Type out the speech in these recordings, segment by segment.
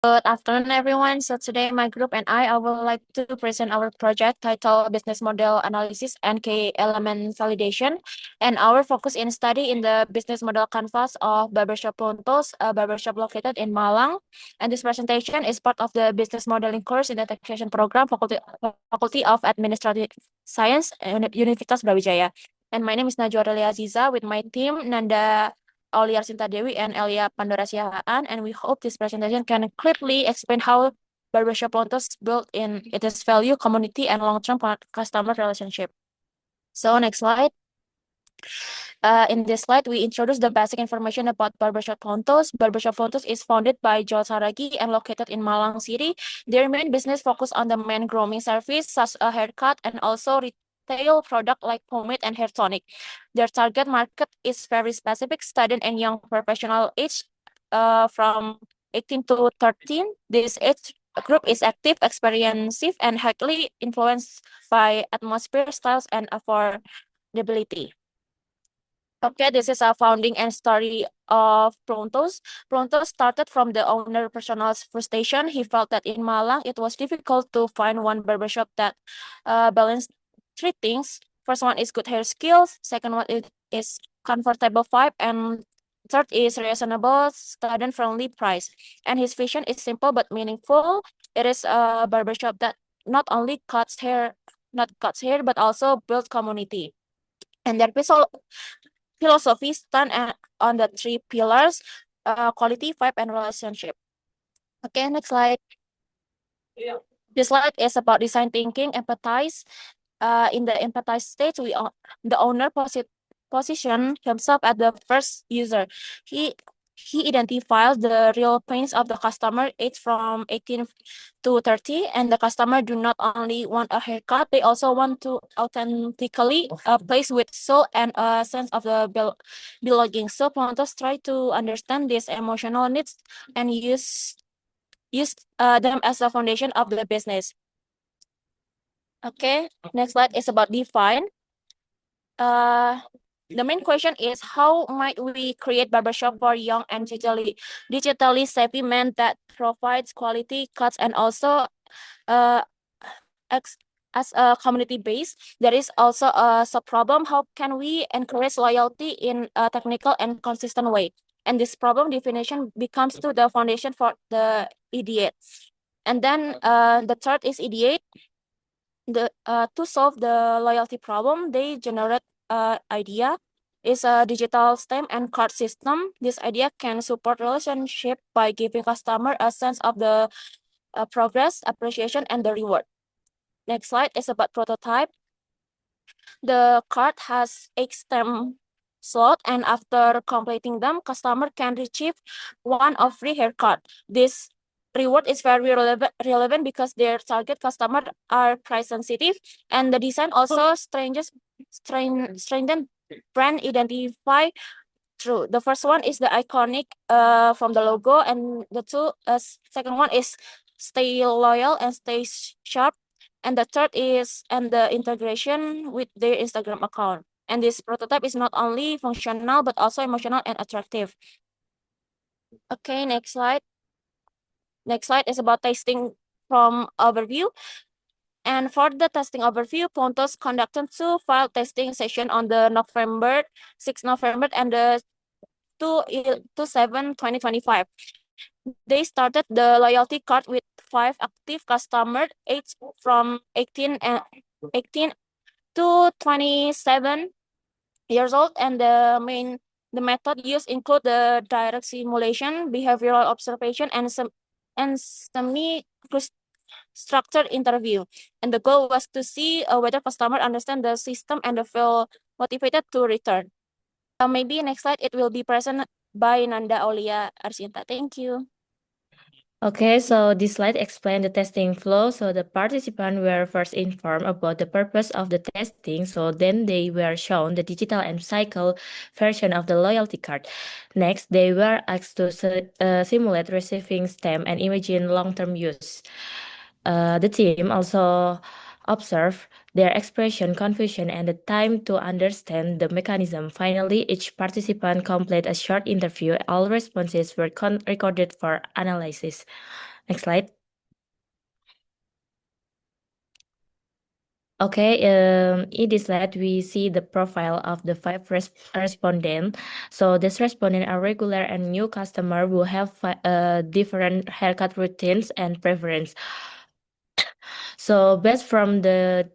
Good afternoon, everyone. So today my group and I would like to present our project titled Business Model Analysis and Key Element Validation. And our focus in study in the business model canvas of Barbershop Pontos, a barbershop located in Malang. And this presentation is part of the business modeling course in the taxation program, Faculty of Administrative Science, Universitas Brawijaya. And my name is Najwa Aurelia Aziza with my team, Nanda Aulia Sinta Dewi and Elia Pandora Siahaan, and we hope this presentation can clearly explain how Barbershop Pontos built in its value, community, and long-term customer relationship. So next slide. In this slide, we introduce the basic information about Barbershop Pontos. Barbershop Pontos is founded by Joel Saragi and located in Malang City. Their main business focus on the men grooming service, such as a haircut, and also retail product like pomade and hair tonic. Their target market is very specific, student and young professional age from 18 to 13. This age group is active, experienced, and highly influenced by atmosphere, styles, and affordability. Okay, this is a founding and story of Prontos. Prontos started from the owner personal frustration. He felt that in Malang, it was difficult to find one barbershop that balanced three things. First one is good hair skills. Second one is comfortable vibe. And third is reasonable, student-friendly price. And his vision is simple but meaningful. It is a barbershop that not only cuts hair, but also builds community. And their philosophy stand on the three pillars, quality, vibe, and relationship. Okay, next slide. This slide is about design thinking, empathize. In the empathize stage, the owner position himself as the first user. He identifies the real pains of the customer, age from 18 to 30, and the customer do not only want a haircut, they also want to authentically a place with soul and a sense of the belonging. So Pontos try to understand these emotional needs and use them as a foundation of the business. Okay, next slide is about define. The main question is how might we create barbershop for young and digitally savvy men that provides quality cuts and also as a community base. There is also a sub problem. How can we encourage loyalty in a technical and consistent way? And this problem definition becomes to the foundation for the ideate. And then the third is ideate. To solve the loyalty problem, they generate idea is a digital stamp and card system. This idea can support relationship by giving customer a sense of the progress, appreciation, and the reward. Next slide is about prototype. The card has 8 stamp slot, and after completing them, customer can receive one of free haircut. This reward is very relevant because their target customer are price sensitive, and the design also strengthen brand identify through. The first one is the iconic from the logo, and the second one is stay loyal and stay sharp, and the third is the integration with their Instagram account. And this prototype is not only functional but also emotional and attractive. Okay, next slide. Next slide is about testing from overview. And for the testing overview, Pontos conducted 2 file testing session on the 6 November and the 2/7/2025. They started the loyalty card with 5 active customers, aged from 18 to 27 years old, and the method used include the direct simulation, behavioral observation, and semi-structured interview. And the goal was to see whether customer understand the system and feel motivated to return. Maybe next slide it will be presented by Nanda Aulia Arsinta. Thank you. Okay, so this slide explains the testing flow. So the participants were first informed about the purpose of the testing. So then they were shown the digital and physical version of the loyalty card. Next, they were asked to simulate receiving stamp and imagine long-term use. The team also observed their expression, confusion, and the time to understand the mechanism. Finally, each participant completed a short interview. All responses were recorded for analysis. Next slide. Okay, in this slide, we see the profile of the five respondents. So these respondents are regular and new customer who have different haircut routines and preference. So based from the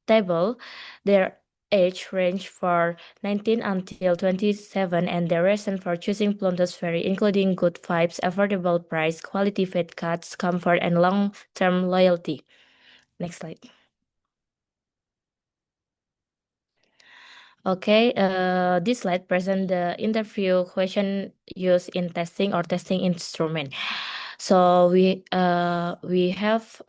table, their age range for 19 until 27 and their reason for choosing Plontos vary, including good vibes, affordable price, quality fade cuts, comfort, and long-term loyalty. Next slide. Okay, this slide present the interview question used in testing or testing instrument. So we have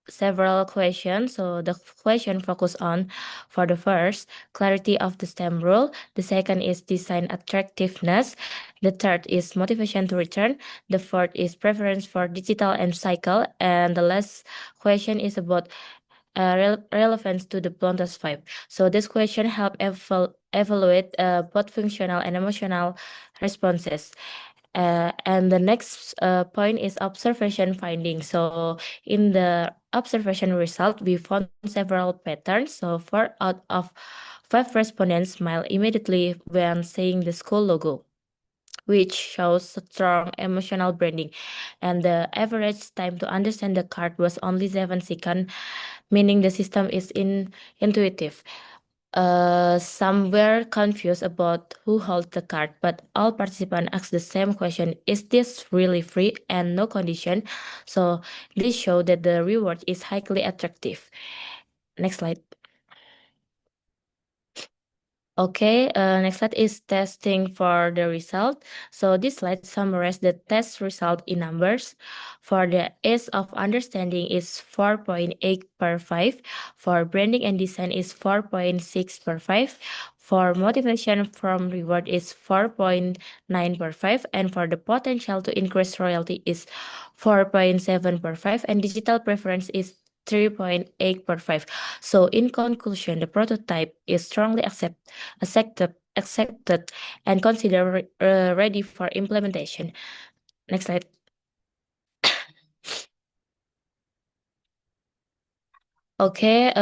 several questions. So the question focus on, for the first, clarity of the STEM rule. The second is design attractiveness. The third is motivation to return. The fourth is preference for digital and cycle. And the last question is about relevance to the Plontos 5. So this question help evaluate both functional and emotional responses. And the next point is observation findings. So in the observation result, we found several patterns. So 4 out of 5 respondents smile immediately when seeing the school logo, which shows strong emotional branding. And the average time to understand the card was only 7 seconds, meaning the system is intuitive. Some were confused about who holds the card, but all participants asked the same question: is this really free and no condition? So this show that the reward is highly attractive. Next slide. Okay, next slide is testing for the result. So this slide summarizes the test result in numbers. For the ease of understanding is 4.8 per 5. For branding and design is 4.6 per 5. For motivation from reward is 4.9 per 5. And for the potential to increase royalty is 4.7 per 5. And digital preference is 3.8 per 5. So in conclusion, the prototype is strongly accepted and considered ready for implementation. Next slide. Okay,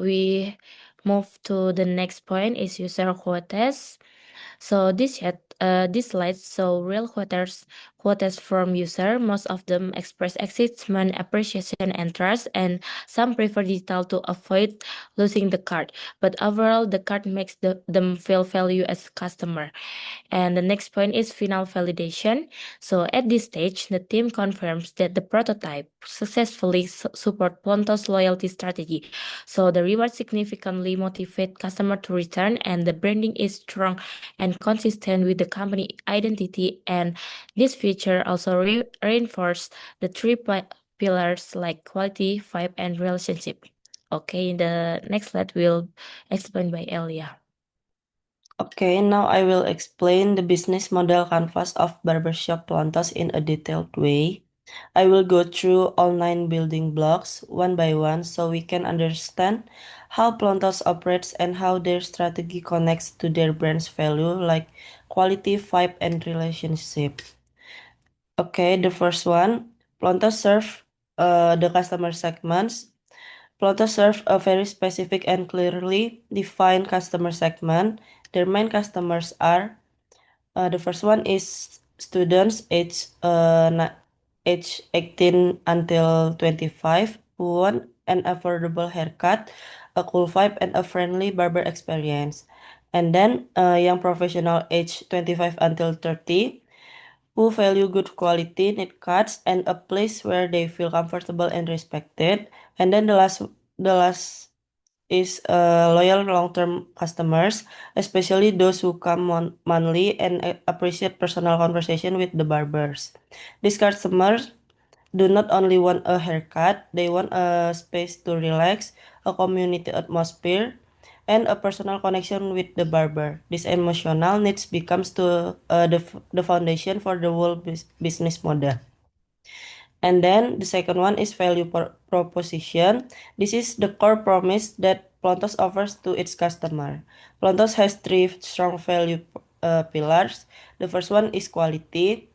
we move to the next point is user quotas. So this slide show real quotas from user. Most of them express excitement, appreciation, and trust, and some prefer digital to avoid losing the card. But overall, the card makes them feel value as customer. And the next point is final validation. So at this stage, the team confirms that the prototype successfully support Plontos loyalty strategy. So the reward significantly motivate customer to return, and the branding is strong and consistent with the company identity. And this feature also reinforce the three pillars like quality, vibe, and relationship. Okay, in the next slide will explain by Elia. Okay, now I will explain the business model canvas of Barbershop Plontos in a detailed way. I will go through all 9 building blocks one by one so we can understand how Plontos operates and how their strategy connects to their brand's value like quality, vibe, and relationship. Okay, the first one, Plontos serve the customer segments. Plontos serve a very specific and clearly defined customer segment. Their main customers are the first one is students age 18 until 25 who want an affordable haircut, a cool vibe, and a friendly barber experience. And then young professional age 25 until 30 who value good quality, neat cuts, and a place where they feel comfortable and respected. And then the last is loyal long-term customers, especially those who come monthly and appreciate personal conversation with the barbers. These customers do not only want a haircut, they want a space to relax, a community atmosphere, and a personal connection with the barber. This emotional needs becomes the foundation for the whole business model. And then the second one is value proposition. This is the core promise that Plontos offers to its customer. Plontos has 3 strong value pillars. The first one is quality.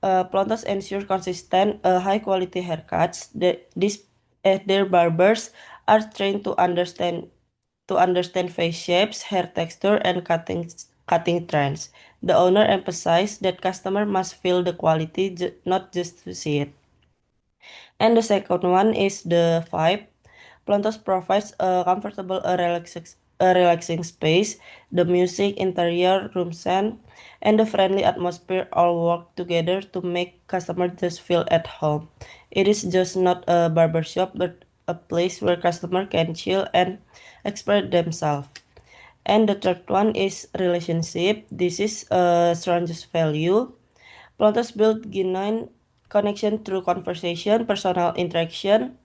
Plontos ensure consistent, high-quality haircuts. Their barbers are trained to understand face shapes, hair texture, and cutting trends. The owner emphasized that customer must feel the quality, not just to see it. And the second one is the vibe. Plantos provides a comfortable, relaxing space. The music, interior, room scent, and the friendly atmosphere all work together to make customers just feel at home. It is just not a barbershop, but a place where customers can chill and express themselves. And the third one is relationship. This is a strongest value. Plantos build genuine connection through conversation, personal interaction,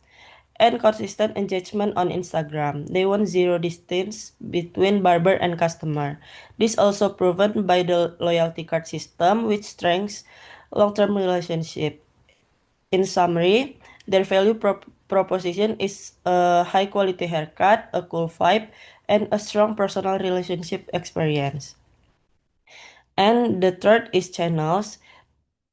and consistent engagement on Instagram. They want zero distance between barber and customer. This also proven by the loyalty card system, which strengthens long-term relationship. In summary, their value proposition is a high-quality haircut, a cool vibe, and a strong personal relationship experience. And the third is channels.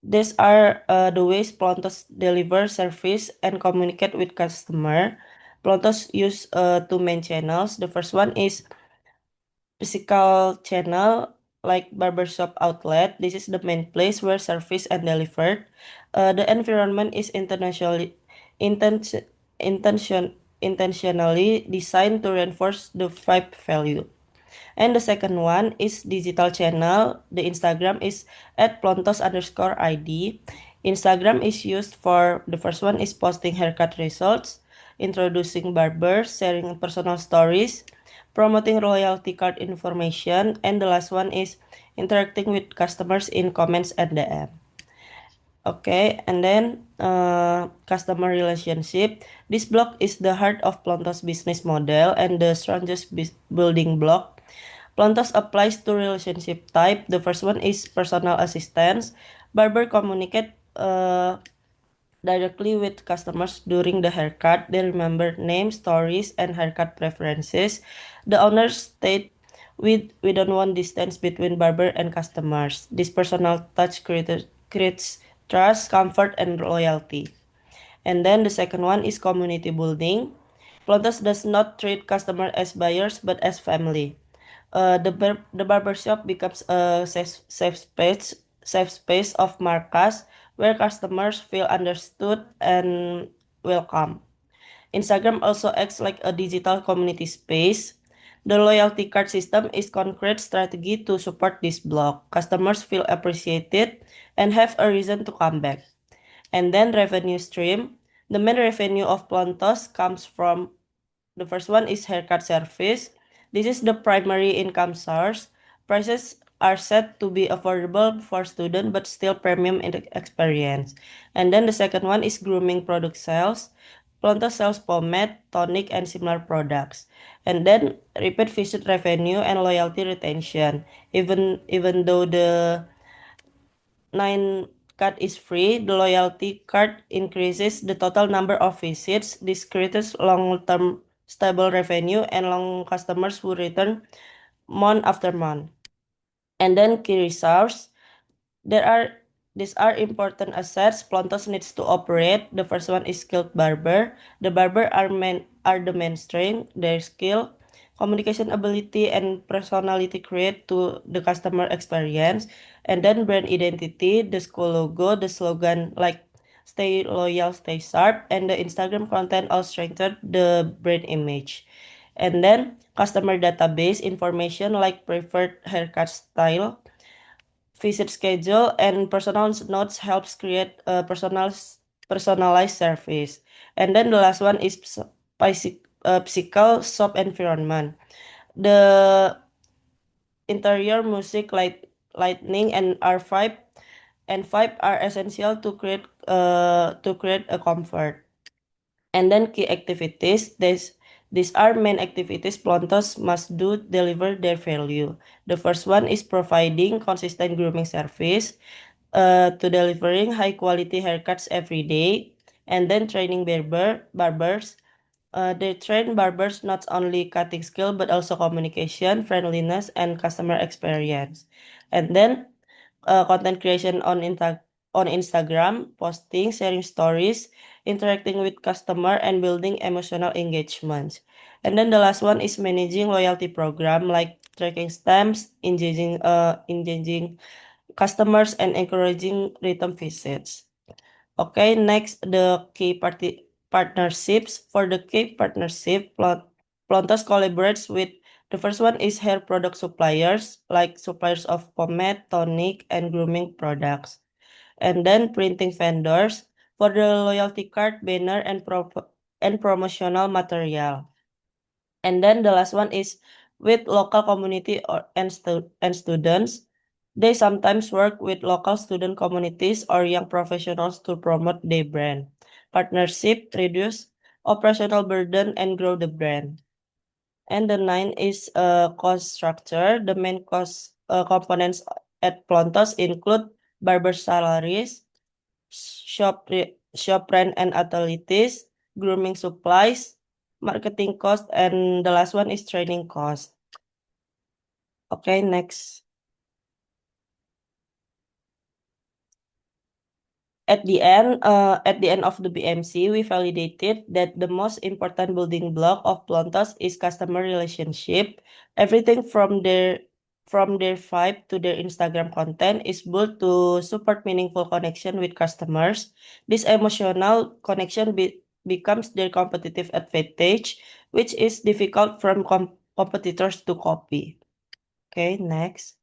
These are the ways Plontos deliver service and communicate with customer. Plontos use two main channels. The first one is physical channel like barbershop outlet. This is the main place where service and delivered. The environment is intentionally designed to reinforce the vibe value. And the second one is digital channel. The Instagram is @plontos_id. Instagram is used for, the first one is posting haircut results, introducing barbers, sharing personal stories, promoting loyalty card information, and the last one is interacting with customers in comments and DM. Okay, and then customer relationship. This block is the heart of Plontos business model and the strongest building block. Plontos applies to relationship type. The first one is personal assistance. Barber communicate directly with customers during the haircut. They remember names, stories, and haircut preferences. The owner state we don't want distance between barber and customers. This personal touch creates trust, comfort, and loyalty. And then the second one is community building. Plontos does not treat customers as buyers but as family. The barbershop becomes a safe space of Marcas where customers feel understood and welcome. Instagram also acts like a digital community space. The loyalty card system is concrete strategy to support this block. Customers feel appreciated and have a reason to come back. And then revenue stream. The main revenue of Plontos comes from, the first one is haircut service. This is the primary income source. Prices are set to be affordable for student but still premium in the experience. And then the second one is grooming product sales. Plontos sells pomade, tonic, and similar products. And then repeat visit revenue and loyalty retention. Even though the 9 card is free, the loyalty card increases the total number of visits. This creates long-term stable revenue and long customers who return month after month. And then key resource. These are important assets Plontos needs to operate. The first one is skilled barber. The barber are the main strength. Their skill, communication ability, and personality create to the customer experience. And then brand identity, the school logo, the slogan like stay loyal, stay sharp, and the Instagram content all strengthen the brand image. And then customer database information like preferred haircut style, visit schedule, and personal notes helps create a personalized service. And then the last one is physical shop environment. The interior music, lighting, and vibe are essential to create a comfort. And then key activities. These are main activities Plontos must do deliver their value. The first one is providing consistent grooming service, to delivering high quality haircuts every day, and then training barbers. They train barbers not only cutting skill but also communication, friendliness, and customer experience. And then content creation on on Instagram, posting, sharing stories, interacting with customer, and building emotional engagements. And then the last one is managing loyalty program like tracking stamps, engaging customers, and encouraging return visits. Okay, next the key partnerships. For the key partnership, Plontos collaborates with the first one is hair product suppliers like suppliers of pomade, tonic, and grooming products. And then printing vendors for the loyalty card, banner, and promotional material. And then the last one is with local community and students. They sometimes work with local student communities or young professionals to promote their brand. Partnership reduce operational burden and grow the brand. And the nine is cost structure. The main cost components at Plontos include barber salaries, shop rent and utilities, grooming supplies, marketing cost, and the last one is training cost. Okay, next. At the end of the BMC, we validated that the most important building block of Plontos is customer relationship. Everything from their vibe to their Instagram content is built to support meaningful connection with customers. This emotional connection becomes their competitive advantage, which is difficult from competitors to copy. Okay, next.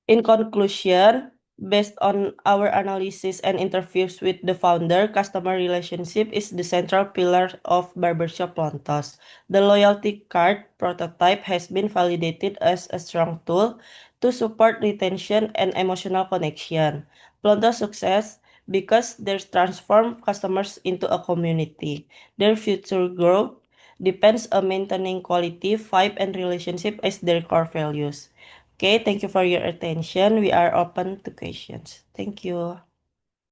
In conclusion, based on our analysis and interviews with the founder, customer relationship is the central pillar of Barbershop Plontos. The loyalty card prototype has been validated as a strong tool to support retention and emotional connection. Plontos' success because they transform customers into a community. Their future growth depends on maintaining quality, vibe, and relationship as their core values. Okay, thank you for your attention. We are open to questions. Thank you.